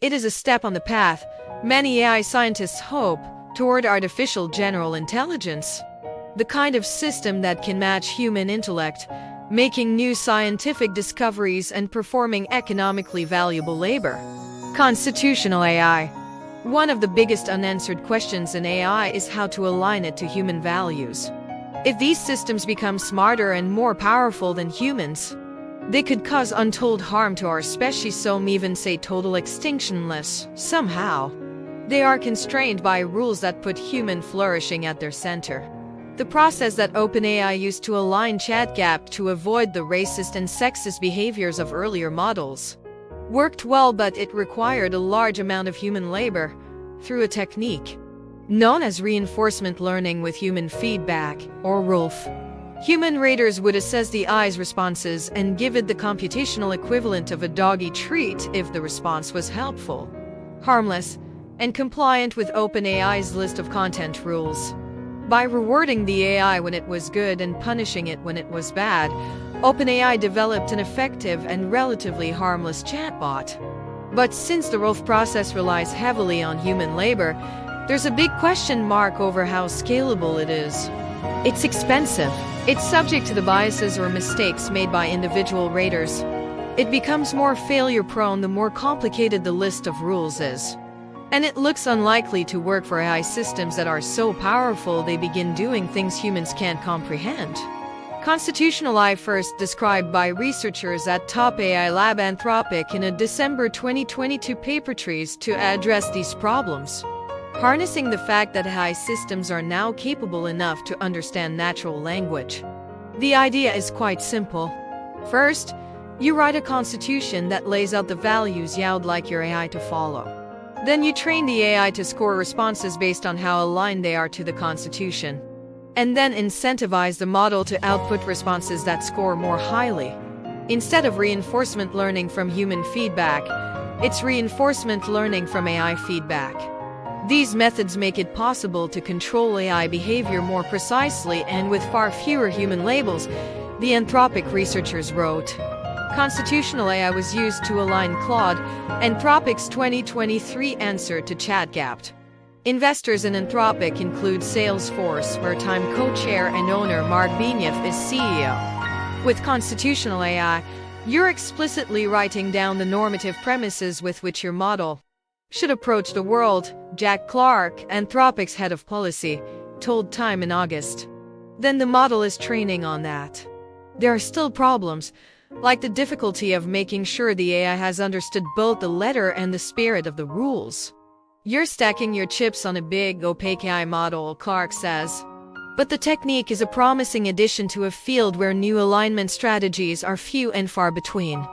It is a step on the path, many AI scientists hope, toward artificial general intelligence. The kind of system that can match human intellect, making new scientific discoveries and performing economically valuable labor. Constitutional AI. One of the biggest unanswered questions in AI is how to align it to human values. If these systems become smarter and more powerful than humans, they could cause untold harm to our species, some even say total extinction unless, somehow, they are constrained by rules that put human flourishing at their center. The process that OpenAI used to align ChatGPT to avoid the racist and sexist behaviors of earlier models worked well, but it required a large amount of human labor through a technique known as reinforcement learning with human feedback, or RLF. Human raters would assess the AI's responses and give it the computational equivalent of a doggy treat if the response was helpful, harmless, and compliant with OpenAI's list of content rules. By rewarding the AI when it was good and punishing it when it was bad, OpenAI developed an effective and relatively harmless chatbot. But since the RLF process relies heavily on human labor, there's a big question mark over how scalable it is. It's expensive. It's subject to the biases or mistakes made by individual raters. It becomes more failure-prone the more complicated the list of rules is. And it looks unlikely to work for AI systems that are so powerful they begin doing things humans can't comprehend. Constitutional AI, first described by researchers at top AI lab Anthropic in a December 2022 paper, tries to address these problems, harnessing the fact that AI systems are now capable enough to understand natural language. The idea is quite simple. First, you write a constitution that lays out the values you'd like your AI to follow. Then you train the AI to score responses based on how aligned they are to the constitution. And then incentivize the model to output responses that score more highly. Instead of reinforcement learning from human feedback, it's reinforcement learning from AI feedback. These methods make it possible to control AI behavior more precisely and with far fewer human labels, the Anthropic researchers wrote. Constitutional AI was used to align Claude, Anthropic's 2023 answer to ChatGPT. Investors in Anthropic include Salesforce, where time co-chair and owner Mark Benioff is CEO. With constitutional AI, you're explicitly writing down the normative premises with which your model should approach the world, Jack Clark, Anthropic's head of policy, told Time in August. Then the model is training on that. There are still problems, like the difficulty of making sure the AI has understood both the letter and the spirit of the rules. You're stacking your chips on a big, opaque AI model, Clark says. But the technique is a promising addition to a field where new alignment strategies are few and far between.